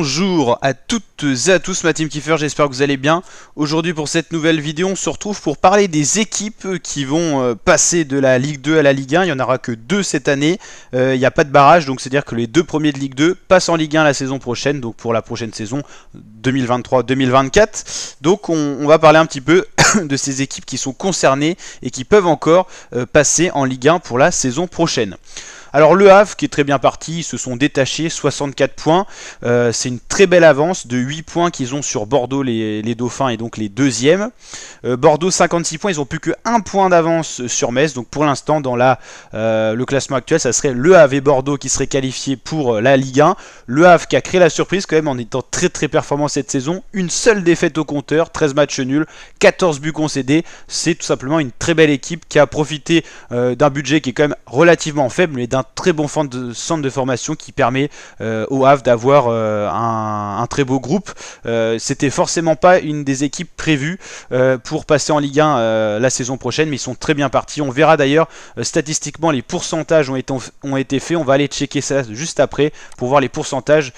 Bonjour à toutes et à tous, ma team Kiefer, j'espère que vous allez bien. Aujourd'hui pour cette nouvelle vidéo, on se retrouve pour parler des équipes qui vont passer de la Ligue 2 à la Ligue 1. Il n'y en aura que 2 cette année, il n'y a pas de barrage, donc c'est-à-dire que les 2 premiers de Ligue 2 passent en Ligue 1 la saison prochaine, donc pour la prochaine saison 2023-2024. Donc on va parler un petit peu de ces équipes qui sont concernées et qui peuvent encore passer en Ligue 1 pour la saison prochaine. Alors le Havre qui est très bien parti, ils se sont détachés, 64 points, c'est une très belle avance de 8 points qu'ils ont sur Bordeaux les Dauphins et donc les deuxièmes. Bordeaux 56 points, ils ont plus que 1 point d'avance sur Metz, donc pour l'instant dans le classement actuel ça serait le Havre et Bordeaux qui seraient qualifiés pour la Ligue 1. Le Havre qui a créé la surprise quand même en étant très performant cette saison, une seule défaite au compteur, 13 matchs nuls, 14 buts concédés, c'est tout simplement une très belle équipe qui a profité d'un budget qui est quand même relativement faible mais d'un très bon centre de formation qui permet au Havre d'avoir un très beau groupe. C'était forcément pas une des équipes prévues pour passer en Ligue 1 la saison prochaine, mais ils sont très bien partis. On verra d'ailleurs statistiquement les pourcentages ont été faits, on va aller checker ça juste après pour voir les pourcentages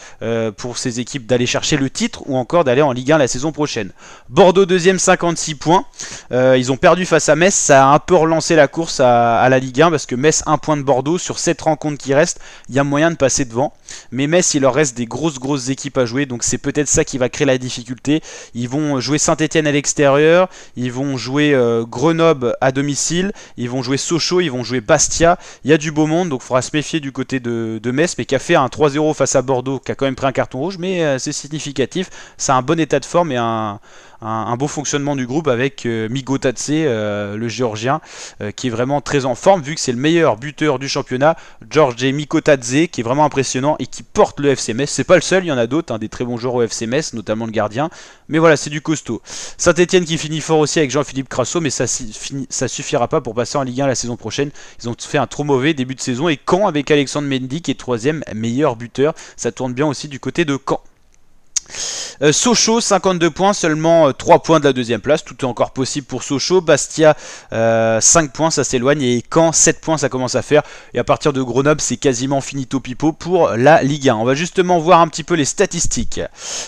pour ces équipes d'aller chercher le titre ou encore d'aller en Ligue 1 la saison prochaine. Bordeaux deuxième, 56 points, ils ont perdu face à Metz, ça a un peu relancé la course à la Ligue 1 parce que Metz 1 point de Bordeaux sur 7 rencontres qui restent, il y a moyen de passer devant, mais Metz il leur reste des grosses équipes à jouer, donc c'est peut-être ça qui va créer la difficulté. Ils vont jouer Saint-Etienne à l'extérieur, ils vont jouer Grenoble à domicile, ils vont jouer Sochaux, ils vont jouer Bastia, il y a du beau monde, donc il faudra se méfier du côté de Metz, mais qui a fait un 3-0 face à Bordeaux, qui a quand même pris un carton rouge, mais c'est significatif, c'est un bon état de forme et un beau fonctionnement du groupe avec Migotadze, le géorgien, qui est vraiment très en forme vu que c'est le meilleur buteur du championnat, George Migotadze, qui est vraiment impressionnant et qui porte le FC Metz. C'est pas le seul, il y en a d'autres, des très bons joueurs au FC Metz, notamment le gardien, mais voilà, c'est du costaud. Saint-Etienne qui finit fort aussi avec Jean-Philippe Crasso, mais ça suffira pas pour passer en Ligue 1 la saison prochaine. Ils ont fait un trop mauvais début de saison, et Caen avec Alexandre Mendy qui est 3ème meilleur buteur, ça tourne bien aussi du côté de Caen. Sochaux 52 points, seulement 3 points de la deuxième place, tout est encore possible pour Sochaux. Bastia 5 points, ça s'éloigne, et Caen 7 points, ça commence à faire, et à partir de Grenoble c'est quasiment finito pipo pour la Ligue 1. On va justement voir un petit peu les statistiques.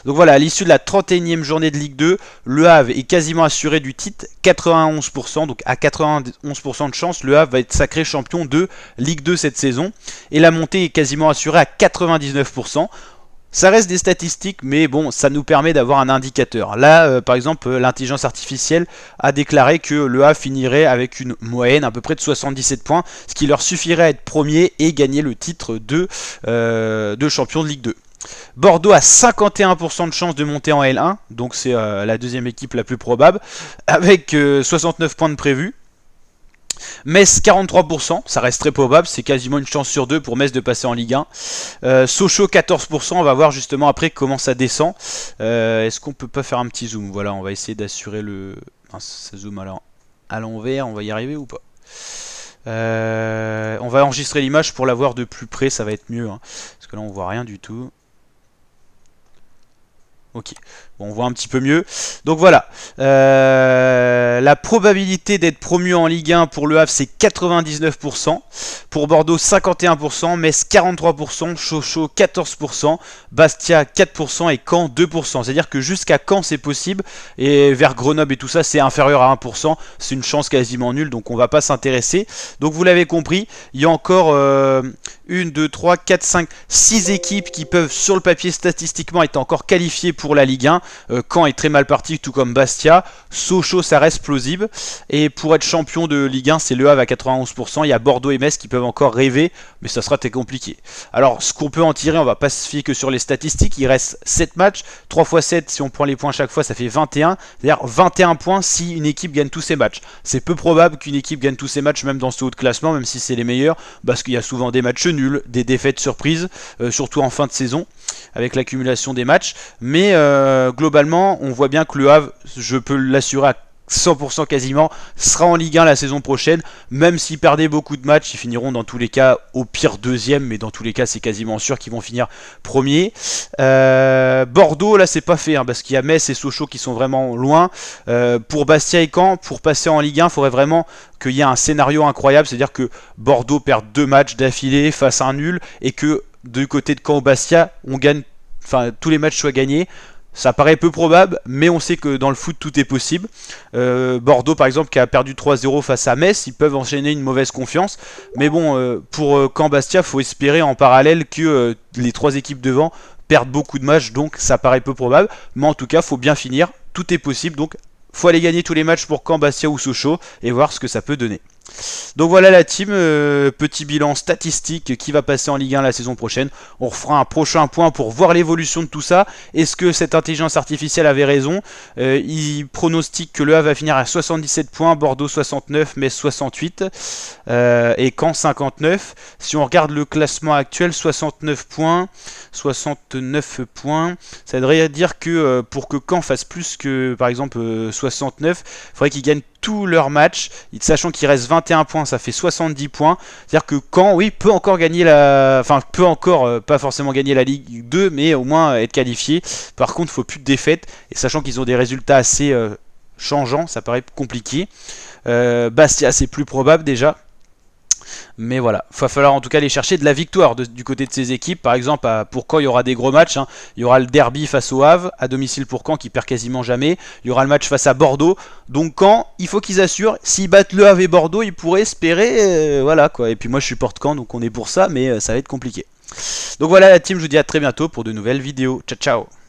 Donc voilà, à l'issue de la 31e journée de Ligue 2, le Havre est quasiment assuré du titre, 91%, donc à 91% de chance, le Havre va être sacré champion de Ligue 2 cette saison, et la montée est quasiment assurée à 99%. Ça reste des statistiques, mais bon, ça nous permet d'avoir un indicateur. Là, par exemple, l'intelligence artificielle a déclaré que le Havre finirait avec une moyenne à peu près de 77 points, ce qui leur suffirait à être premier et gagner le titre de champion de Ligue 2. Bordeaux a 51% de chance de monter en L1, donc c'est la deuxième équipe la plus probable, avec 69 points de prévus. Metz 43%, ça reste très probable, c'est quasiment une chance sur 2 pour Metz de passer en Ligue 1. Sochaux 14%, on va voir justement après comment ça descend. Est-ce qu'on peut pas faire un petit zoom? Voilà, on va essayer d'assurer le... Enfin, ça zoom à l'envers, on va y arriver ou pas? On va enregistrer l'image pour la voir de plus près, ça va être mieux, parce que là on voit rien du tout. Ok, bon, on voit un petit peu mieux. Donc voilà, la probabilité d'être promu en Ligue 1 pour le Havre c'est 99%, pour Bordeaux 51%, Metz 43%, Sochaux 14%, Bastia 4% et Caen 2%. C'est-à-dire que jusqu'à Caen c'est possible, et vers Grenoble et tout ça c'est inférieur à 1%, c'est une chance quasiment nulle, donc on va pas s'intéresser. Donc vous l'avez compris, il y a encore 1, 2, 3, 4, 5, 6 équipes qui peuvent sur le papier statistiquement être encore qualifiées pour la Ligue 1. Caen est très mal parti, tout comme Bastia. Sochaux ça reste plausible, et pour être champion de Ligue 1 c'est le Havre à 91%. Il y a Bordeaux et Metz qui peuvent encore rêver, mais ça sera très compliqué. Alors ce qu'on peut en tirer, on va pas se fier que sur les statistiques, il reste 7 matchs, 3 x 7 si on prend les points chaque fois ça fait 21, c'est-à-dire 21 points si une équipe gagne tous ses matchs. C'est peu probable qu'une équipe gagne tous ses matchs même dans ce haut de classement, même si c'est les meilleurs, parce qu'il y a souvent des matchs nuls, des défaites surprises, surtout en fin de saison avec l'accumulation des matchs, mais globalement on voit bien que le Havre, je peux l'assurer à 100% quasiment, sera en Ligue 1 la saison prochaine. Même s'ils perdaient beaucoup de matchs, ils finiront dans tous les cas au pire deuxième, mais dans tous les cas c'est quasiment sûr qu'ils vont finir premier. Bordeaux là c'est pas fait, parce qu'il y a Metz et Sochaux qui sont vraiment loin. Pour Bastia et Caen, pour passer en Ligue 1, il faudrait vraiment qu'il y ait un scénario incroyable, c'est à dire que Bordeaux perd 2 matchs d'affilée face à un nul, et que du côté de Caen ou Bastia on gagne tous les matchs soient gagnés. Ça paraît peu probable, mais on sait que dans le foot tout est possible. Bordeaux par exemple qui a perdu 3-0 face à Metz, ils peuvent enchaîner une mauvaise confiance. Mais bon, pour Caen-Bastia, il faut espérer en parallèle que les 3 équipes devant perdent beaucoup de matchs, donc ça paraît peu probable. Mais en tout cas, il faut bien finir, tout est possible, donc faut aller gagner tous les matchs pour Caen, Bastia ou Sochaux et voir ce que ça peut donner. Donc voilà la team, petit bilan statistique qui va passer en Ligue 1 la saison prochaine. On refera un prochain point pour voir l'évolution de tout ça. Est-ce que cette intelligence artificielle avait raison? Il pronostique que le Havre va finir à 77 points, Bordeaux 69, Metz 68 et Caen 59. Si on regarde le classement actuel, 69 points, ça voudrait dire que pour que Caen fasse plus que par exemple 69, il faudrait qu'ils gagnent tous leurs matchs, sachant qu'il reste 21 points, ça fait 70 points. C'est-à-dire que Caen, oui, peut encore gagner pas forcément gagner la Ligue 2, mais au moins être qualifié. Par contre, il ne faut plus de défaites, et sachant qu'ils ont des résultats assez changeants, ça paraît compliqué. Bastia, c'est plus probable déjà. Mais voilà, il va falloir en tout cas aller chercher de la victoire du côté de ces équipes. Par exemple, pour Caen, il y aura des gros matchs. Il y aura le derby face au Havre, à domicile pour Caen, qui perd quasiment jamais. Il y aura le match face à Bordeaux. Donc Caen, il faut qu'ils assurent. S'ils battent le Havre et Bordeaux, ils pourraient espérer. Voilà quoi. Et puis moi, je supporte Caen, donc on est pour ça, mais ça va être compliqué. Donc voilà la team, je vous dis à très bientôt pour de nouvelles vidéos. Ciao, ciao.